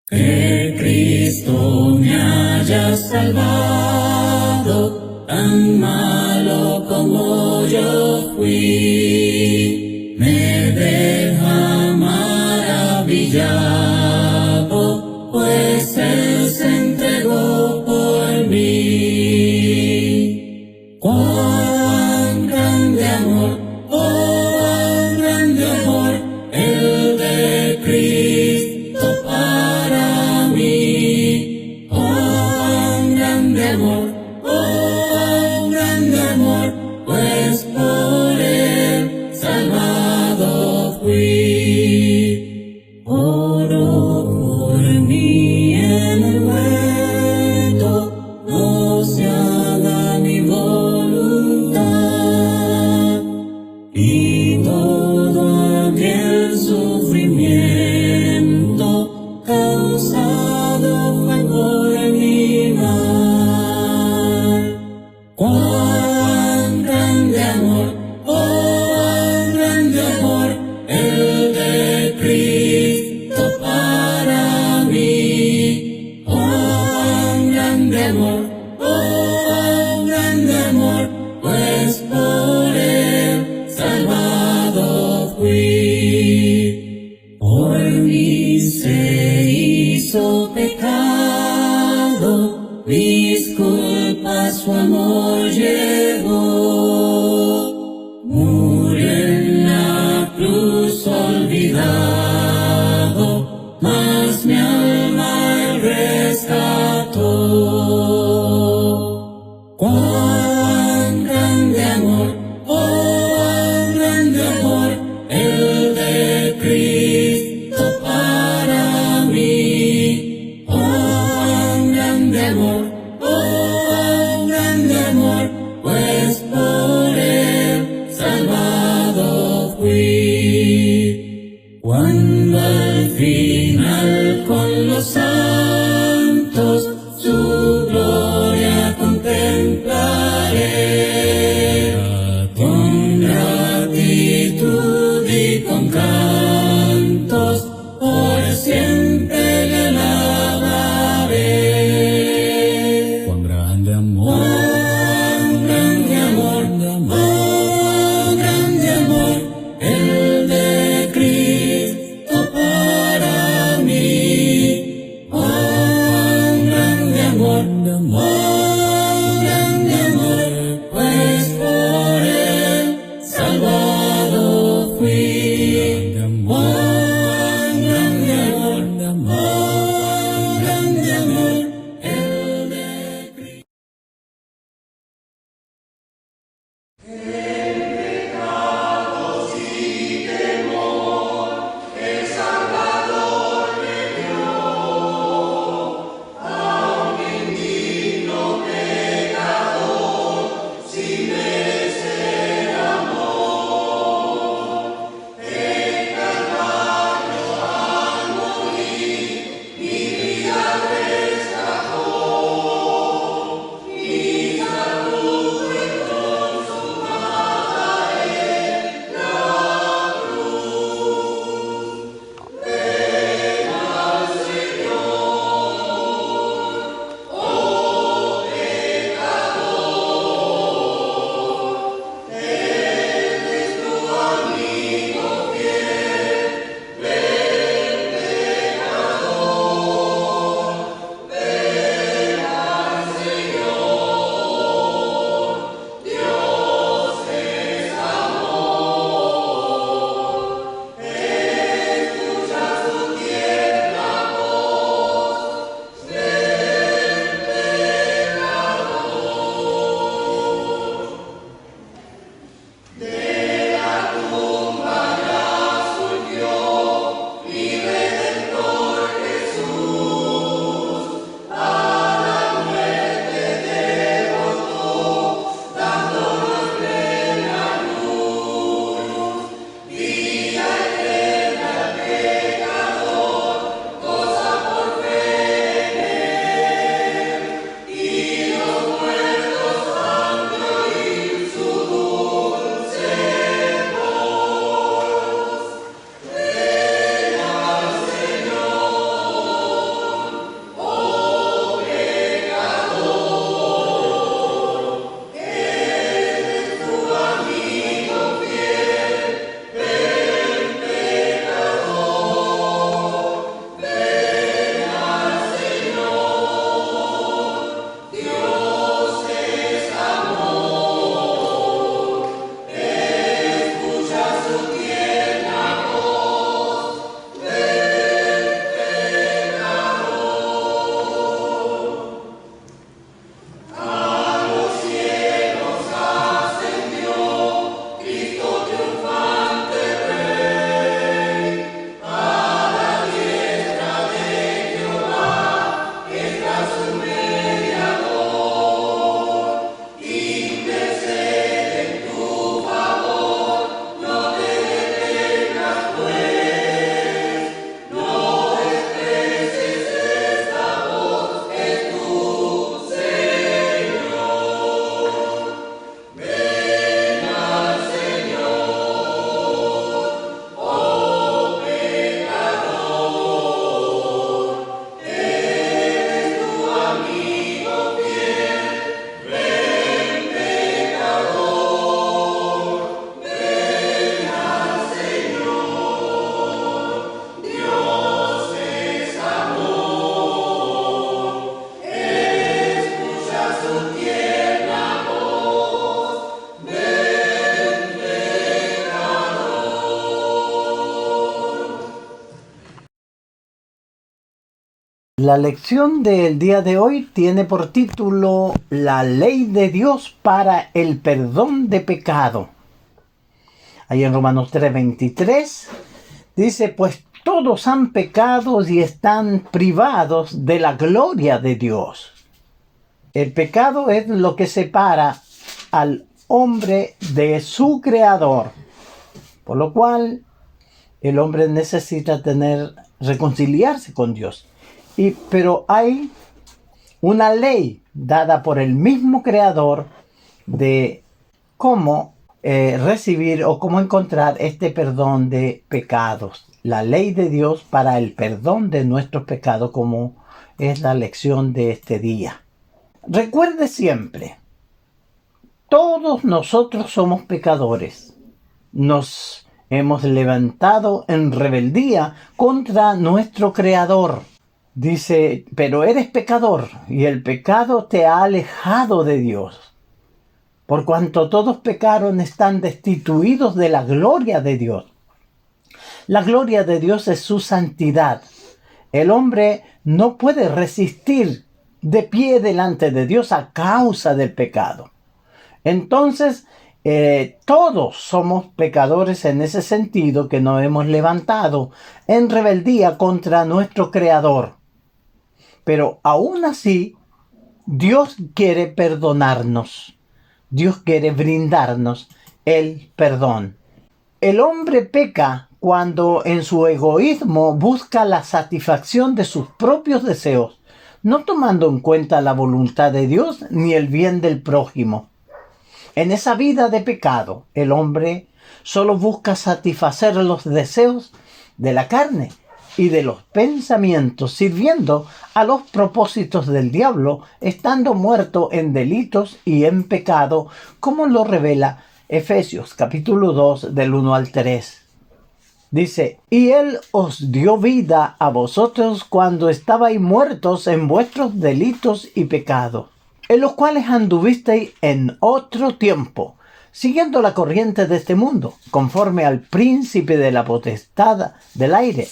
Que Cristo me haya salvado, tan malo como yo fui, me deja maravillado, pues Él se entregó por mí. ¡Cuán grande amor, cuán grande amor, el de Cristo para mí! ¡Cuán grande amor, cuán grande amor, pues por Él salvado fui! Oro por mí en el huerto, no se haga mi voluntad, y todo aquel sufrimiento causado fue por mi mal. ¡Cuán grande amor, cuán grande amor, el de Cristo para mí! ¡Cuán grande amor, cuán grande amor, pues por Él salvado fui! Por mí se hizo pecado, mis culpas su amor llevó. Murió en la cruz olvidado, mas mi alma Él rescató. ¡Cuán grande amor, cuán grande amor, el de Cristo para mí! ¡Cuán grande amor, cuán grande amor, pues por Él salvado fui! Cuando al final con los santos su gloria contemplaré, con gratitud y con cantos por siempre le alabaré. ¡Cuán grande amor, cuán grande amor, cuán grande amor, el de Cristo para mí! ¡Cuán grande amor, cuán grande amor, pues por Él salvado fui! ¡Cuán grande amor, cuán grande amor, el de Cristo! La lección del día de hoy tiene por título La ley de Dios para el perdón de pecado. Ahí en Romanos 3:23 dice, pues todos han pecado y están privados de la gloria de Dios. El pecado es lo que separa al hombre de su creador, por lo cual el hombre necesita reconciliarse con Dios. Pero hay una ley dada por el mismo creador de cómo recibir o cómo encontrar este perdón de pecados. La ley de Dios para el perdón de nuestros pecados, como es la lección de este día. Recuerde siempre, todos nosotros somos pecadores. Nos hemos levantado en rebeldía contra nuestro Creador. Dice, pero eres pecador y el pecado te ha alejado de Dios. Por cuanto todos pecaron, están destituidos de la gloria de Dios. La gloria de Dios es su santidad. El hombre no puede resistir de pie delante de Dios a causa del pecado. Entonces, todos somos pecadores en ese sentido, que nos hemos levantado en rebeldía contra nuestro Creador. Pero aún así, Dios quiere perdonarnos. Dios quiere brindarnos el perdón. El hombre peca cuando en su egoísmo busca la satisfacción de sus propios deseos, no tomando en cuenta la voluntad de Dios ni el bien del prójimo. En esa vida de pecado, el hombre solo busca satisfacer los deseos de la carne y de los pensamientos, sirviendo a los propósitos del diablo, estando muerto en delitos y en pecado, como lo revela Efesios capítulo 2 del 1 al 3. Dice, y Él os dio vida a vosotros cuando estabais muertos en vuestros delitos y pecados, en los cuales anduvisteis en otro tiempo, siguiendo la corriente de este mundo, conforme al príncipe de la potestad del aire,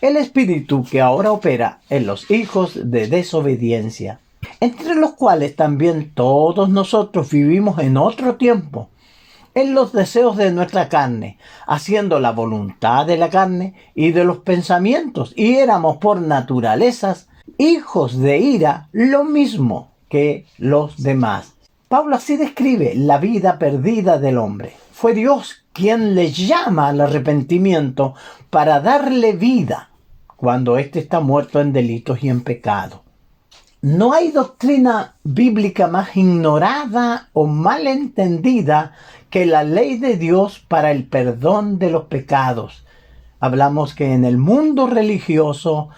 el espíritu que ahora opera en los hijos de desobediencia, entre los cuales también todos nosotros vivimos en otro tiempo, en los deseos de nuestra carne, haciendo la voluntad de la carne y de los pensamientos, y éramos por naturalezas hijos de ira, lo mismo que los demás. Pablo así describe la vida perdida del hombre. Fue Dios quien le llama al arrepentimiento para darle vida cuando éste está muerto en delitos y en pecado. No hay doctrina bíblica más ignorada o mal entendida que la ley de Dios para el perdón de los pecados. Hablamos que en el mundo religioso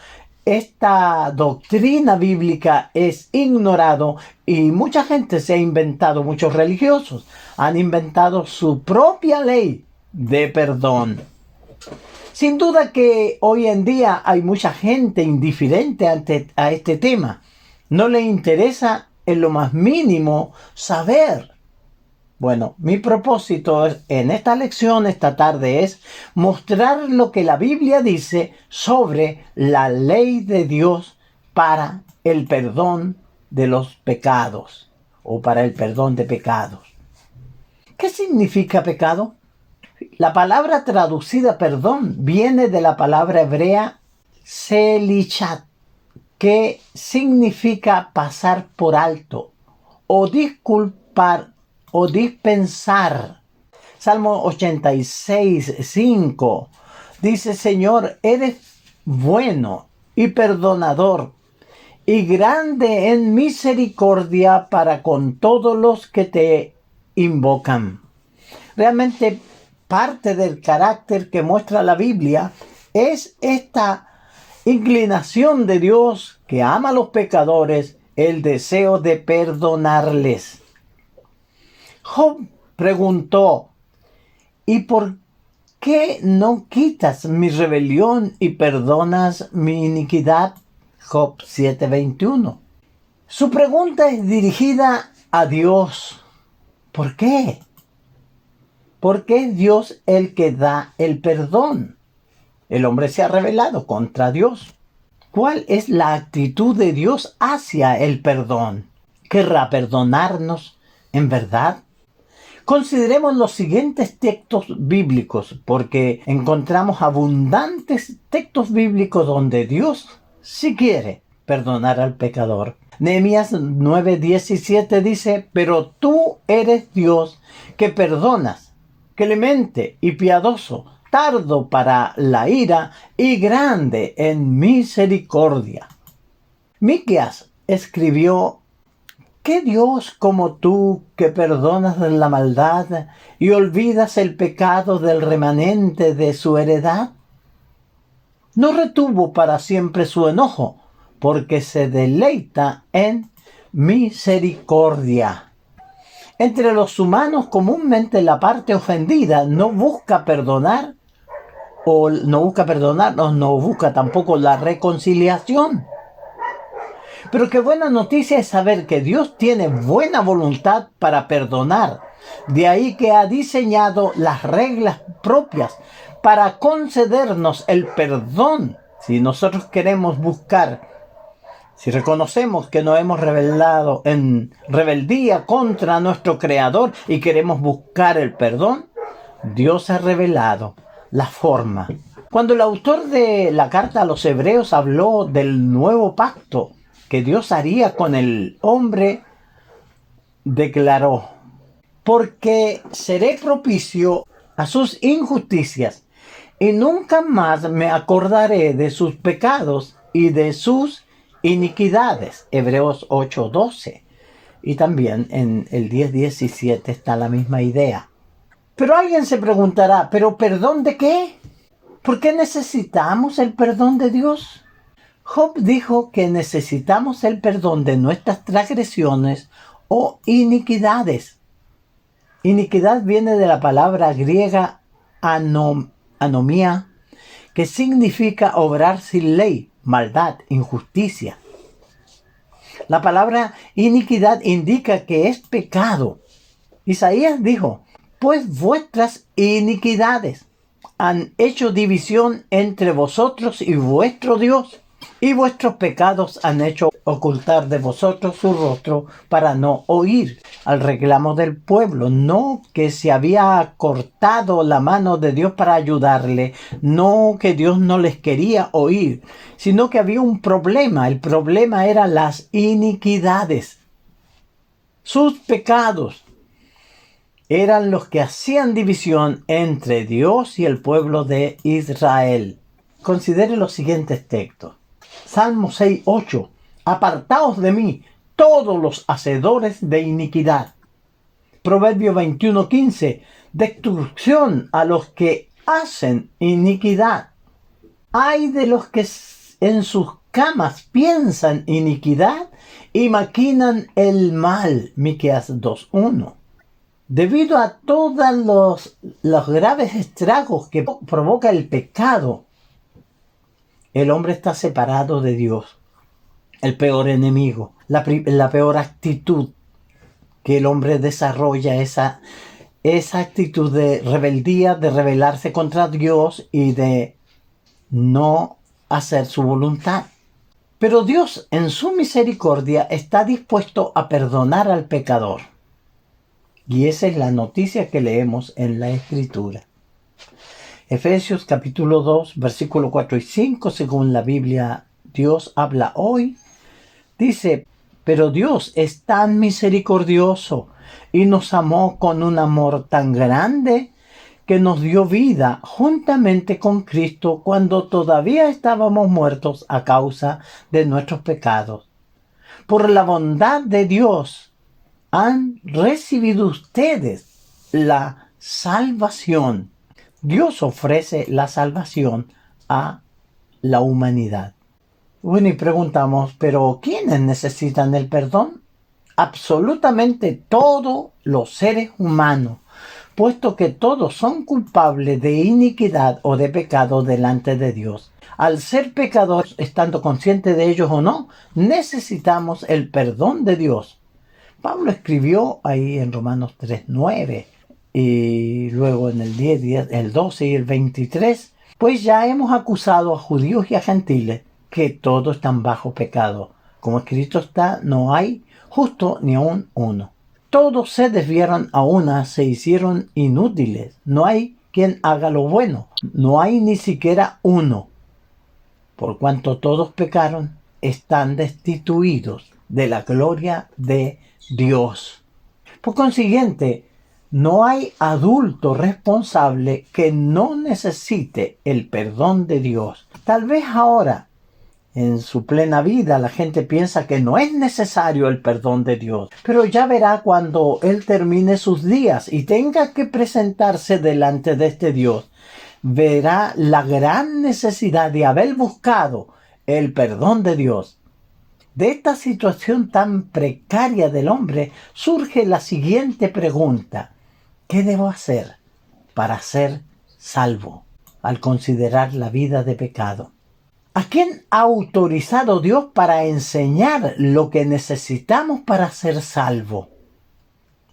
esta doctrina bíblica es ignorado y mucha gente se ha inventado, muchos religiosos han inventado su propia ley de perdón. Sin duda que hoy en día hay mucha gente indiferente a este tema. No le interesa en lo más mínimo saber. Bueno, mi propósito en esta lección, esta tarde, es mostrar lo que la Biblia dice sobre la ley de Dios para el perdón de los pecados o para el perdón de pecados. ¿Qué significa pecado? La palabra traducida perdón viene de la palabra hebrea selichat, que significa pasar por alto o disculpar o dispensar. Salmo 86:5 dice, Señor, eres bueno y perdonador y grande en misericordia para con todos los que te invocan. Realmente parte del carácter que muestra la Biblia es esta inclinación de Dios que ama a los pecadores, el deseo de perdonarles. Job preguntó, ¿y por qué no quitas mi rebelión y perdonas mi iniquidad? Job 7:21. Su pregunta es dirigida a Dios. ¿Por qué? Porque es Dios el que da el perdón. El hombre se ha rebelado contra Dios. ¿Cuál es la actitud de Dios hacia el perdón? ¿Querrá perdonarnos en verdad? Consideremos los siguientes textos bíblicos, porque encontramos abundantes textos bíblicos donde Dios sí quiere perdonar al pecador. Nehemías 9:17 dice: pero tú eres Dios que perdonas, clemente y piadoso, tardo para la ira y grande en misericordia. Miqueas escribió: ¿qué Dios como tú que perdonas la maldad y olvidas el pecado del remanente de su heredad? No retuvo para siempre su enojo, porque se deleita en misericordia. Entre los humanos comúnmente la parte ofendida no busca perdonar o no busca tampoco la reconciliación. Pero qué buena noticia es saber que Dios tiene buena voluntad para perdonar. De ahí que ha diseñado las reglas propias para concedernos el perdón. Si nosotros queremos buscar, si reconocemos que nos hemos rebelado en rebeldía contra nuestro Creador y queremos buscar el perdón, Dios ha revelado la forma. Cuando el autor de la carta a los Hebreos habló del nuevo pacto que Dios haría con el hombre, declaró: porque seré propicio a sus injusticias y nunca más me acordaré de sus pecados y de sus iniquidades. Hebreos 8:12. Y también en el 10:17 está la misma idea. Pero alguien se preguntará: ¿pero perdón de qué? ¿Por qué necesitamos el perdón de Dios? Job dijo que necesitamos el perdón de nuestras transgresiones o iniquidades. Iniquidad viene de la palabra griega anomía, que significa obrar sin ley, maldad, injusticia. La palabra iniquidad indica que es pecado. Isaías dijo: pues vuestras iniquidades han hecho división entre vosotros y vuestro Dios, y vuestros pecados han hecho ocultar de vosotros su rostro para no oír al reclamo del pueblo. No que se había cortado la mano de Dios para ayudarle, no que Dios no les quería oír, sino que había un problema. El problema era las iniquidades. Sus pecados eran los que hacían división entre Dios y el pueblo de Israel. Considere los siguientes textos. Salmo 6:8. Apartaos de mí, todos los hacedores de iniquidad. Proverbio 21:15. Destrucción a los que hacen iniquidad. Ay de los que en sus camas piensan iniquidad y maquinan el mal. Miqueas 2:1. Debido a todos los graves estragos que provoca el pecado, el hombre está separado de Dios. El peor enemigo, la peor actitud que el hombre desarrolla, esa actitud de rebeldía, de rebelarse contra Dios y de no hacer su voluntad. Pero Dios, en su misericordia, está dispuesto a perdonar al pecador. Y esa es la noticia que leemos en la Escritura. Efesios capítulo 2, versículo 4 y 5, según la Biblia Dios habla hoy, dice: pero Dios es tan misericordioso y nos amó con un amor tan grande que nos dio vida juntamente con Cristo cuando todavía estábamos muertos a causa de nuestros pecados. Por la bondad de Dios han recibido ustedes la salvación. Dios ofrece la salvación a la humanidad. Bueno, y preguntamos, ¿pero quiénes necesitan el perdón? Absolutamente todos los seres humanos, puesto que todos son culpables de iniquidad o de pecado delante de Dios. Al ser pecadores, estando conscientes de ellos o no, necesitamos el perdón de Dios. Pablo escribió ahí en Romanos 3:9 y luego en el 10, el 12 y el 23, pues ya hemos acusado a judíos y a gentiles que todos están bajo pecado. Como escrito está, no hay justo ni aun uno. Todos se desviaron a una, se hicieron inútiles. No hay quien haga lo bueno. No hay ni siquiera uno. Por cuanto todos pecaron, están destituidos de la gloria de Dios. Por consiguiente, no hay adulto responsable que no necesite el perdón de Dios. Tal vez ahora, en su plena vida, la gente piensa que no es necesario el perdón de Dios. Pero ya verá cuando Él termine sus días y tenga que presentarse delante de este Dios. Verá la gran necesidad de haber buscado el perdón de Dios. De esta situación tan precaria del hombre surge la siguiente pregunta. ¿Qué debo hacer para ser salvo al considerar la vida de pecado? ¿A quién ha autorizado Dios para enseñar lo que necesitamos para ser salvo?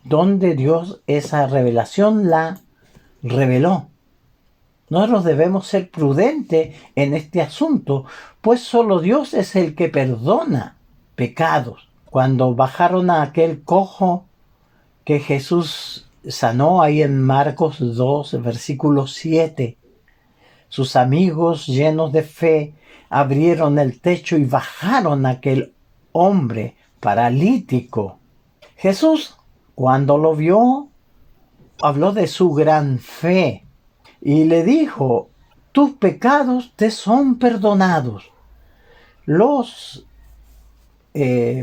¿Dónde Dios esa revelación la reveló? Nosotros debemos ser prudentes en este asunto, pues solo Dios es el que perdona pecados. Cuando bajaron a aquel cojo que Jesús sanó ahí en Marcos 2, versículo 7, sus amigos llenos de fe abrieron el techo y bajaron a aquel hombre paralítico. Jesús, cuando lo vio, habló de su gran fe y le dijo: tus pecados te son perdonados. Los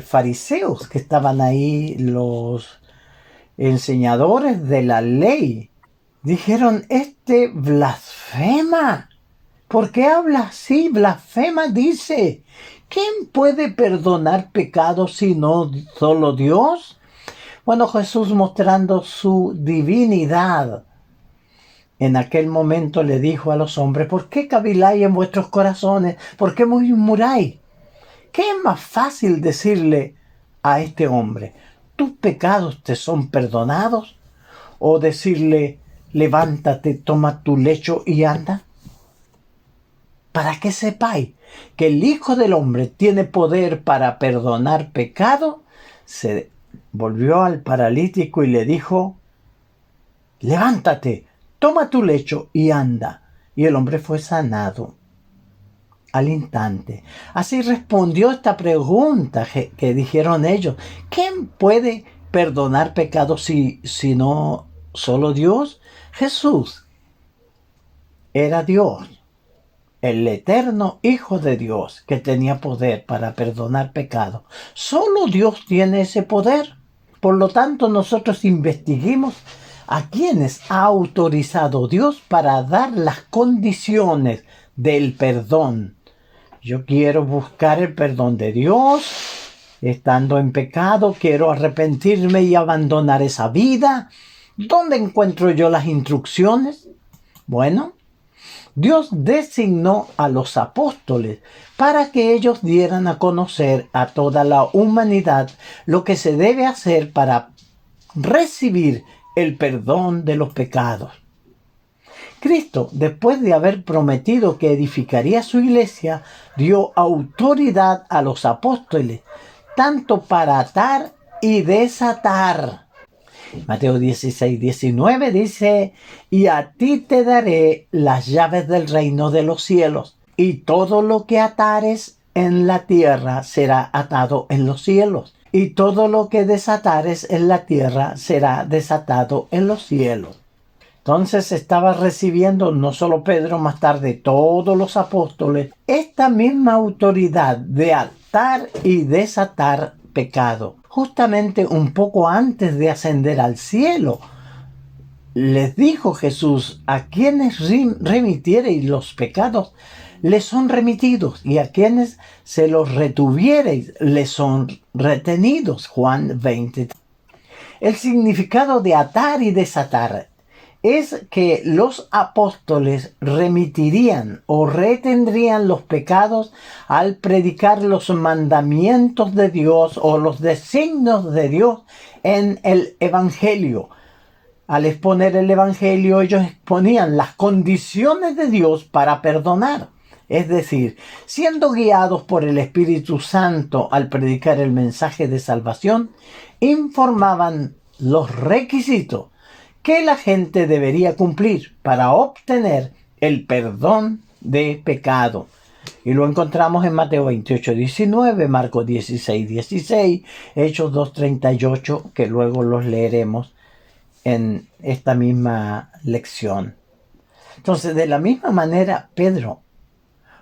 fariseos que estaban ahí, los enseñadores de la ley, dijeron: este blasfema. ¿Por qué habla así? Blasfema, dice. ¿Quién puede perdonar pecados sino solo Dios? Bueno, Jesús, mostrando su divinidad, en aquel momento le dijo a los hombres: ¿por qué caviláis en vuestros corazones? ¿Por qué murmuráis? ¿Qué es más fácil decirle a este hombre: tus pecados te son perdonados? ¿O decirle: levántate, toma tu lecho y anda? Para que sepáis que el Hijo del Hombre tiene poder para perdonar pecado, se volvió al paralítico y le dijo: levántate, toma tu lecho y anda. Y el hombre fue sanado al instante. Así respondió esta pregunta que dijeron ellos: ¿quién puede perdonar pecados si no solo Dios? Jesús era Dios, el eterno Hijo de Dios, que tenía poder para perdonar pecados. Solo Dios tiene ese poder. Por lo tanto, nosotros investiguemos a quienes ha autorizado Dios para dar las condiciones del perdón. Yo quiero buscar el perdón de Dios. Estando en pecado, quiero arrepentirme y abandonar esa vida. ¿Dónde encuentro yo las instrucciones? Bueno, Dios designó a los apóstoles para que ellos dieran a conocer a toda la humanidad lo que se debe hacer para recibir el perdón de los pecados. Cristo, después de haber prometido que edificaría su iglesia, dio autoridad a los apóstoles, tanto para atar y desatar. Mateo 16, 19 dice: y a ti te daré las llaves del reino de los cielos, y todo lo que atares en la tierra será atado en los cielos, y todo lo que desatares en la tierra será desatado en los cielos. Entonces estaba recibiendo no solo Pedro, más tarde todos los apóstoles, esta misma autoridad de atar y desatar pecado. Justamente un poco antes de ascender al cielo, les dijo Jesús: a quienes remitiereis los pecados, les son remitidos, y a quienes se los retuviereis, les son retenidos. Juan 20. El significado de atar y desatar es que los apóstoles remitirían o retendrían los pecados al predicar los mandamientos de Dios o los designios de Dios en el Evangelio. Al exponer el Evangelio, ellos exponían las condiciones de Dios para perdonar. Es decir, siendo guiados por el Espíritu Santo al predicar el mensaje de salvación, informaban los requisitos que la gente debería cumplir para obtener el perdón de pecado. Y lo encontramos en Mateo 28:19, Marcos 16:16, Hechos 2:38, que luego los leeremos en esta misma lección. Entonces, de la misma manera, Pedro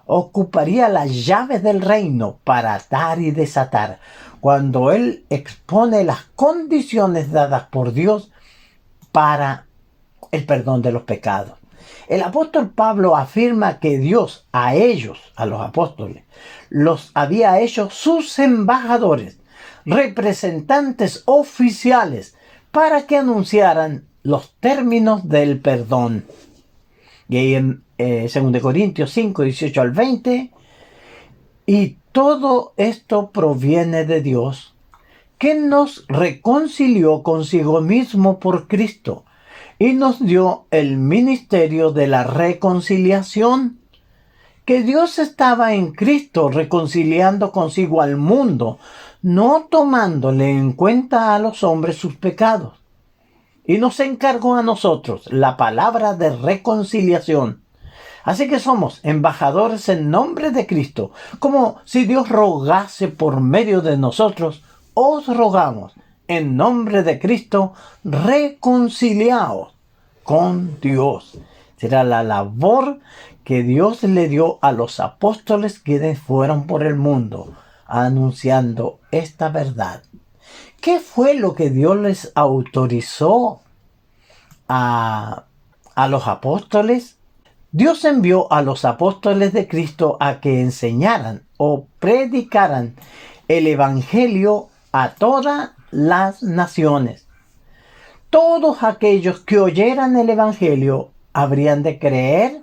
ocuparía las llaves del reino para atar y desatar, cuando él expone las condiciones dadas por Dios para el perdón de los pecados. El apóstol Pablo afirma que Dios a ellos, a los apóstoles, los había hecho sus embajadores, representantes oficiales, para que anunciaran los términos del perdón. Y ahí en 2 Corintios 5, 18 al 20, y todo esto proviene de Dios, que nos reconcilió consigo mismo por Cristo, y nos dio el ministerio de la reconciliación, que Dios estaba en Cristo reconciliando consigo al mundo, no tomándole en cuenta a los hombres sus pecados. Y nos encargó a nosotros la palabra de reconciliación. Así que somos embajadores en nombre de Cristo, como si Dios rogase por medio de nosotros. Os rogamos en nombre de Cristo, reconciliaos con Dios. Será la labor que Dios le dio a los apóstoles, quienes fueron por el mundo anunciando esta verdad. ¿Qué fue lo que Dios les autorizó a los apóstoles? Dios envió a los apóstoles de Cristo a que enseñaran o predicaran el Evangelio a todas las naciones. Todos aquellos que oyeran el Evangelio habrían de creer,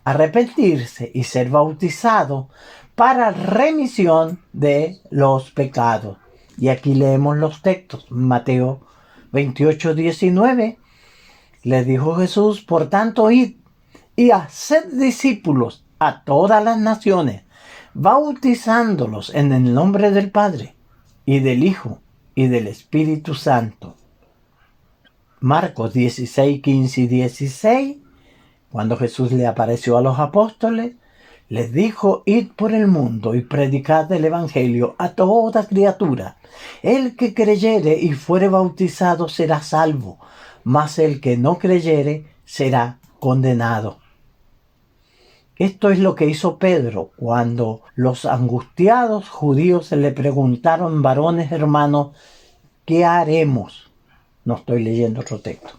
arrepentirse y ser bautizados para remisión de los pecados. Y aquí leemos los textos. Mateo 28:19. Les dijo Jesús: por tanto, id y haced discípulos a todas las naciones, bautizándolos en el nombre del Padre, y del Hijo, y del Espíritu Santo. Marcos 16:15 y 16. Cuando Jesús le apareció a los apóstoles, les dijo: id por el mundo y predicad el Evangelio a toda criatura. El que creyere y fuere bautizado será salvo, mas el que no creyere será condenado. Esto es lo que hizo Pedro cuando los angustiados judíos le preguntaron: varones hermanos, ¿qué haremos? No estoy leyendo otro texto.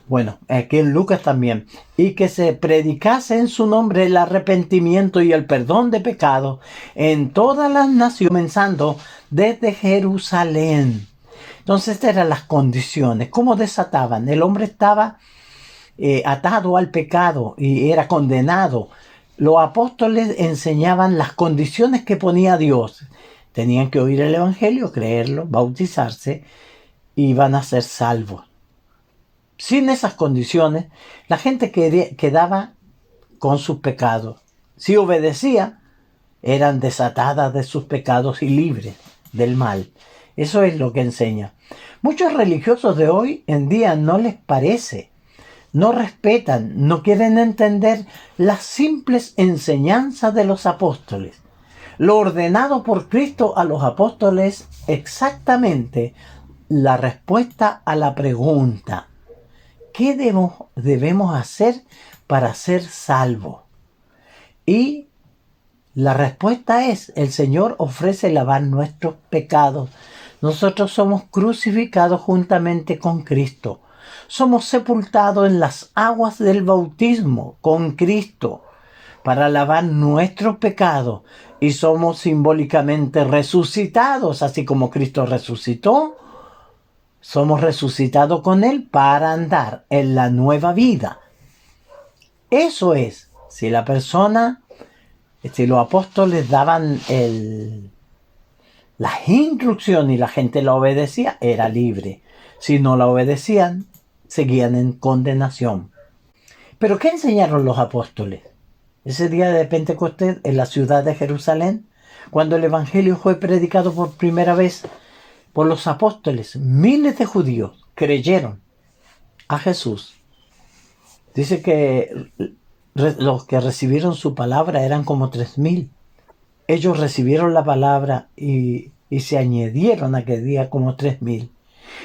Bueno, aquí en Lucas también. Y que se predicase en su nombre el arrepentimiento y el perdón de pecados en todas las naciones, comenzando desde Jerusalén. Entonces, estas eran las condiciones. ¿Cómo desataban? El hombre estaba atado al pecado y era condenado. Los apóstoles enseñaban las condiciones que ponía Dios. Tenían que oír el Evangelio, creerlo, bautizarse, y iban a ser salvos. Sin esas condiciones, la gente quedaba con sus pecados. Si obedecía, eran desatadas de sus pecados y libres del mal. Eso es lo que enseña. Muchos religiosos de hoy en día no les parece, no respetan, no quieren entender las simples enseñanzas de los apóstoles. Lo ordenado por Cristo a los apóstoles es exactamente la respuesta a la pregunta: ¿qué debemos hacer para ser salvos? Y la respuesta es: el Señor ofrece lavar nuestros pecados. Nosotros somos crucificados juntamente con Cristo. Somos sepultados en las aguas del bautismo con Cristo para lavar nuestros pecados. Y somos simbólicamente resucitados, así como Cristo resucitó. Somos resucitados con Él para andar en la nueva vida. Eso es, si los apóstoles daban las instrucciones y la gente la obedecía, era libre. Si no la obedecían, seguían en condenación. ¿Pero qué enseñaron los apóstoles? ese día de Pentecostés en la ciudad de Jerusalén, cuando el Evangelio fue predicado por primera vez por los apóstoles, miles de judíos creyeron a Jesús. Dice que los que recibieron su palabra eran como 3,000. Ellos recibieron la palabra y se añadieron aquel día como 3,000.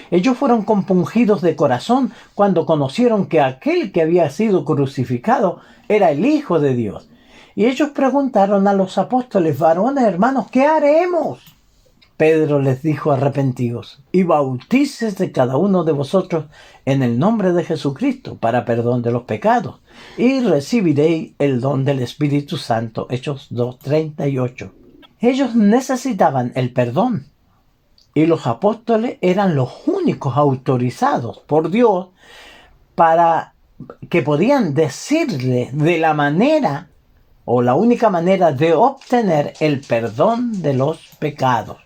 Ellos fueron compungidos de corazón cuando conocieron que aquel que había sido crucificado era el Hijo de Dios. Y ellos preguntaron a los apóstoles: varones, hermanos, ¿qué haremos? Pedro les dijo: arrepentíos y bautícese cada uno de vosotros en el nombre de Jesucristo para perdón de los pecados, y recibiréis el don del Espíritu Santo. Hechos 2:38. Ellos necesitaban el perdón, y los apóstoles eran los únicos autorizados por Dios para que podían decirle de la manera o la única manera de obtener el perdón de los pecados.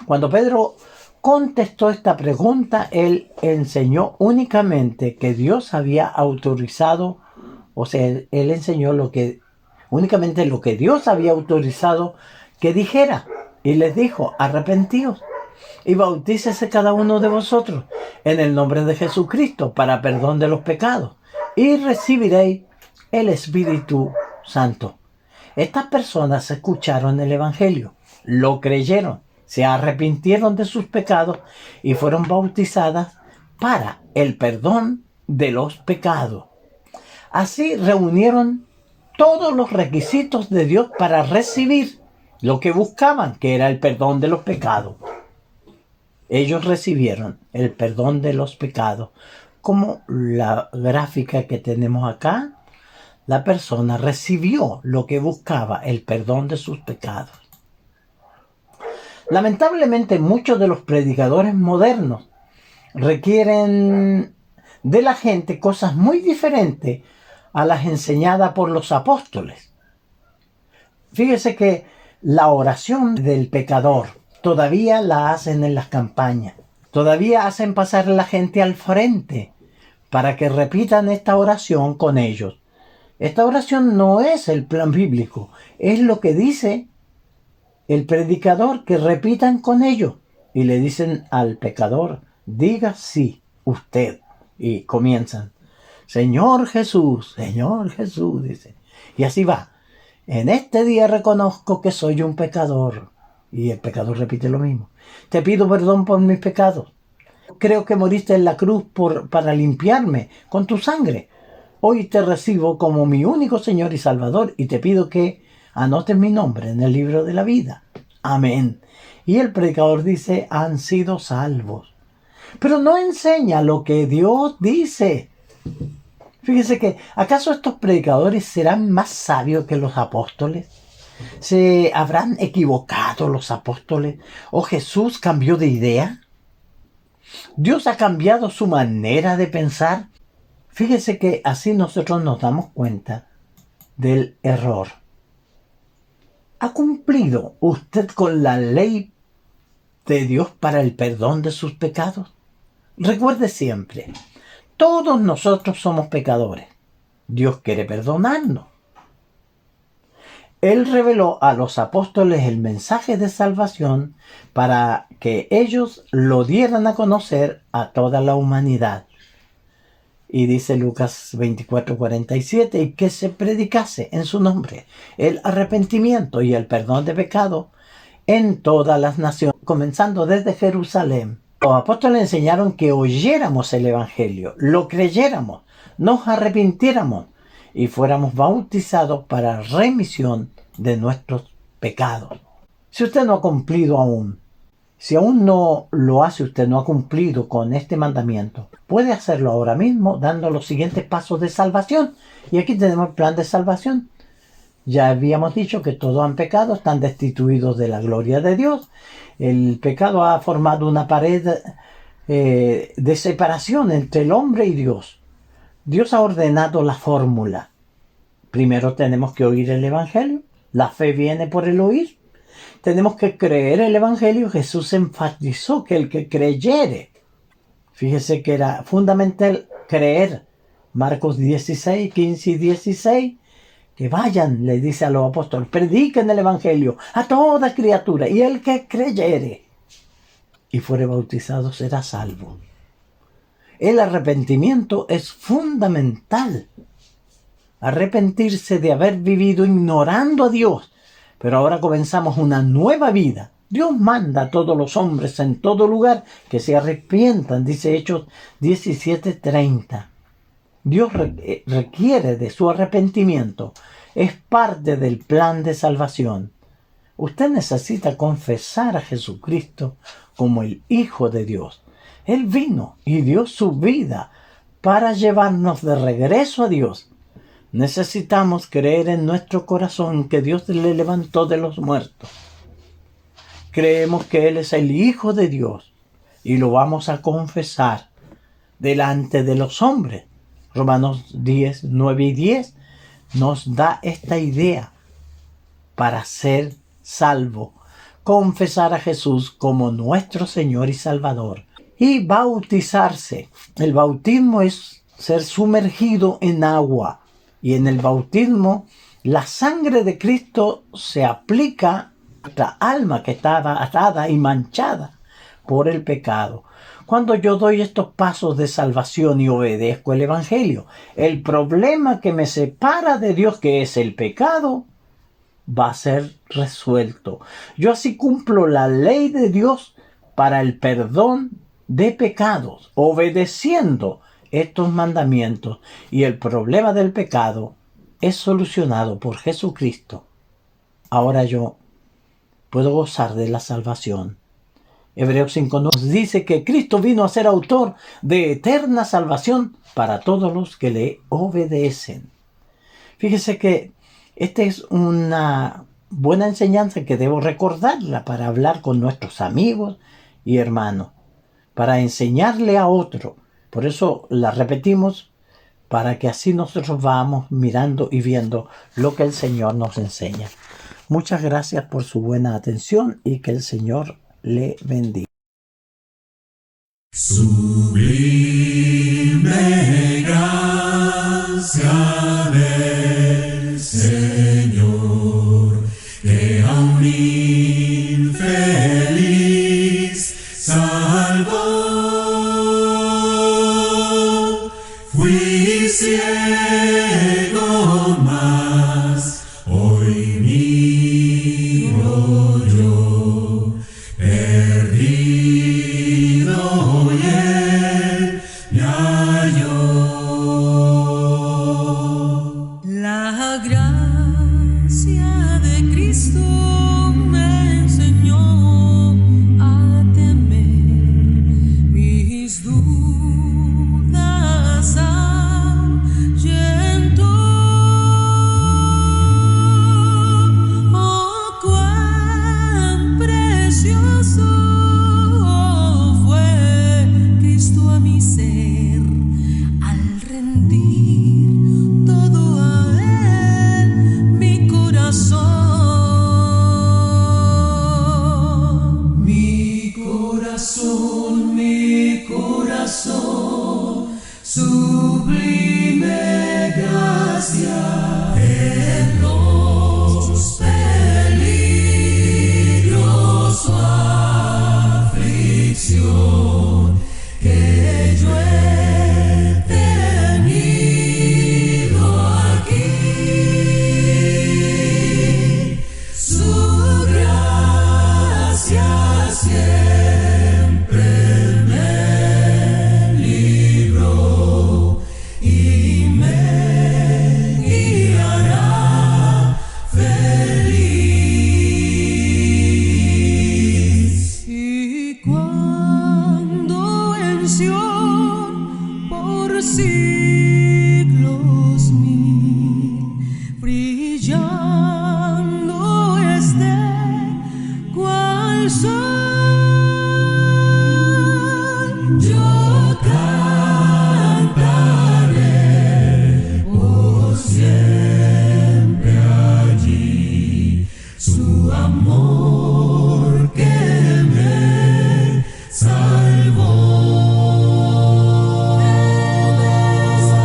Cuando Pedro contestó esta pregunta, él enseñó únicamente que Dios había autorizado, o sea, él enseñó únicamente lo que Dios había autorizado que dijera. Y les dijo: arrepentíos y bautícese cada uno de vosotros en el nombre de Jesucristo para perdón de los pecados, y recibiréis el Espíritu Santo. Estas personas escucharon el Evangelio, lo creyeron, se arrepintieron de sus pecados y fueron bautizadas para el perdón de los pecados. Así reunieron todos los requisitos de Dios para recibir lo que buscaban, que era el perdón de los pecados. Ellos recibieron el perdón de los pecados. Como la gráfica que tenemos acá, la persona recibió lo que buscaba, el perdón de sus pecados. Lamentablemente, muchos de los predicadores modernos requieren de la gente cosas muy diferentes a las enseñadas por los apóstoles. Fíjese que la oración del pecador todavía la hacen en las campañas. Todavía hacen pasar a la gente al frente para que repitan esta oración con ellos. Esta oración no es el plan bíblico, es lo que dice el predicador, que repitan con ellos. Y le dicen al pecador: diga sí, usted. Y comienzan: Señor Jesús, dice. Y así va. En este día reconozco que soy un pecador. Y el pecador repite lo mismo. Te pido perdón por mis pecados. Creo que moriste en la cruz para limpiarme con tu sangre. Hoy te recibo como mi único Señor y Salvador, y te pido que anotes mi nombre en el libro de la vida. Amén. Y el predicador dice: han sido salvos. Pero no enseña lo que Dios dice. Fíjese que, ¿acaso estos predicadores serán más sabios que los apóstoles? ¿Se habrán equivocado los apóstoles? ¿O Jesús cambió de idea? ¿Dios ha cambiado su manera de pensar? Fíjese que así nosotros nos damos cuenta del error. ¿Ha cumplido usted con la ley de Dios para el perdón de sus pecados? Recuerde siempre, todos nosotros somos pecadores. Dios quiere perdonarnos. Él reveló a los apóstoles el mensaje de salvación para que ellos lo dieran a conocer a toda la humanidad. Y dice Lucas 24:47, y que se predicase en su nombre el arrepentimiento y el perdón de pecado en todas las naciones, comenzando desde Jerusalén. Los apóstoles enseñaron que oyéramos el Evangelio, lo creyéramos, nos arrepintiéramos y fuéramos bautizados para remisión de nuestros pecados. Si usted no ha cumplido aún, si aún no lo hace usted, no ha cumplido con este mandamiento, puede hacerlo ahora mismo dando los siguientes pasos de salvación. Y aquí tenemos el plan de salvación. Ya habíamos dicho que todos han pecado, están destituidos de la gloria de Dios. El pecado ha formado una pared de separación entre el hombre y Dios. Dios ha ordenado la fórmula. Primero tenemos que oír el Evangelio. La fe viene por el oír. Tenemos que creer el Evangelio. Jesús enfatizó que el que creyere, fíjese que era fundamental creer. Marcos 16, 15 y 16, que vayan, le dice a los apóstoles, prediquen el evangelio a toda criatura, y el que creyere y fuere bautizado será salvo. El arrepentimiento es fundamental. Arrepentirse de haber vivido ignorando a Dios, pero ahora comenzamos una nueva vida. Dios manda a todos los hombres en todo lugar que se arrepientan, dice Hechos 17:30. Dios requiere de su arrepentimiento. Es parte del plan de salvación. Usted necesita confesar a Jesucristo como el Hijo de Dios. Él vino y dio su vida para llevarnos de regreso a Dios. Necesitamos creer en nuestro corazón que Dios le levantó de los muertos. Creemos que Él es el Hijo de Dios y lo vamos a confesar delante de los hombres. Romanos 10, 9 y 10 nos da esta idea para ser salvo. Confesar a Jesús como nuestro Señor y Salvador. Y bautizarse. El bautismo es ser sumergido en agua. Y en el bautismo, la sangre de Cristo se aplica a nuestra alma que estaba atada y manchada por el pecado. Cuando yo doy estos pasos de salvación y obedezco el Evangelio, el problema que me separa de Dios, que es el pecado, va a ser resuelto. Yo así cumplo la ley de Dios para el perdón de pecados, obedeciendo estos mandamientos, y el problema del pecado es solucionado por Jesucristo. Ahora yo puedo gozar de la salvación. Hebreos 5 nos dice que Cristo vino a ser autor de eterna salvación para todos los que le obedecen. Fíjese que esta es una buena enseñanza que debo recordarla para hablar con nuestros amigos y hermanos, para enseñarle a otro. Por eso la repetimos, para que así nosotros vamos mirando y viendo lo que el Señor nos enseña. Muchas gracias por su buena atención y que el Señor le bendiga. Sublime gracia del Señor, que a un infeliz salvó. Fui ciego, mas hoy miro yo, perdido, y Él me halló. La gracia de Cristo me enseñó a temer, mis dudas ahuyentó. Oh, cuán precioso fue Cristo a mi ser, al rendir todo a Él mi corazón. Mi corazón, sublime gracia en los peligros o aflicción que yo he tenido aquí. Su gracia siempre me libró y me guiará feliz. Y cuando en Sion por siglos mil brillando esté cual sol, yo cantaré por siempre allí su amor que me salvó. Él es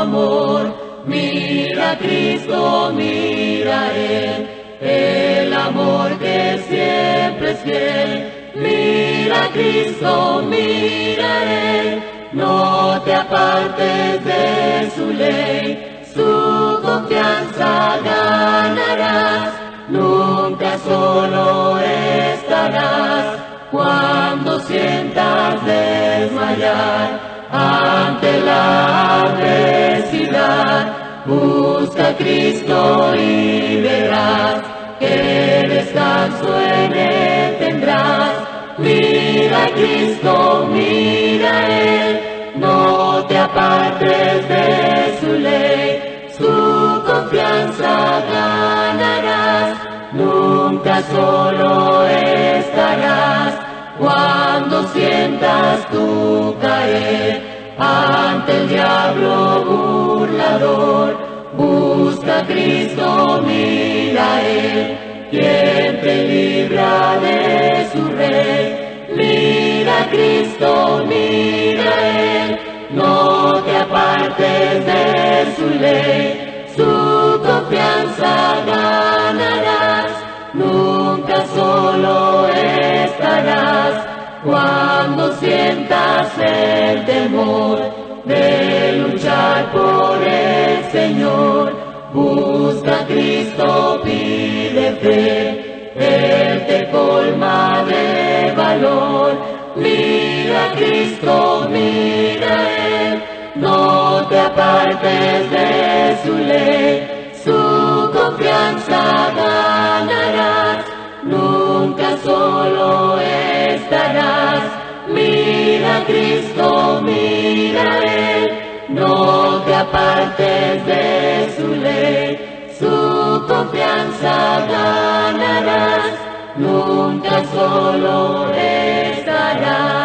amor. Mira a Cristo, mira a Él, el amor que siempre es fiel. Mira a Cristo, mira a Él, no te apartes de su ley, su confianza ganarás, nunca solo estarás. Cuando sientas desmayar ante la adversidad, busca a Cristo y verás que descanso en Él tendrás. Mira a Cristo, mira a Él, no te apartes de su ley, su confianza ganarás, nunca solo estarás. Cuando sientas tú caer ante el diablo burlador, busca a Cristo, mira a Él, quien te libra de su rey. Mira a Cristo, mira a Él, no te apartes de su ley, su confianza ganarás, nunca solo estarás. Cuando sientas el temor de luchar por el Señor, busca a Cristo, pide fe, Él te colma de valor. Mira a Cristo, mira a Él, no te apartes de su ley, su confianza ganarás, nunca solo estarás. Mira a Cristo, mira a Él, no te apartes de su ley, su confianza ganarás, nunca solo estarás.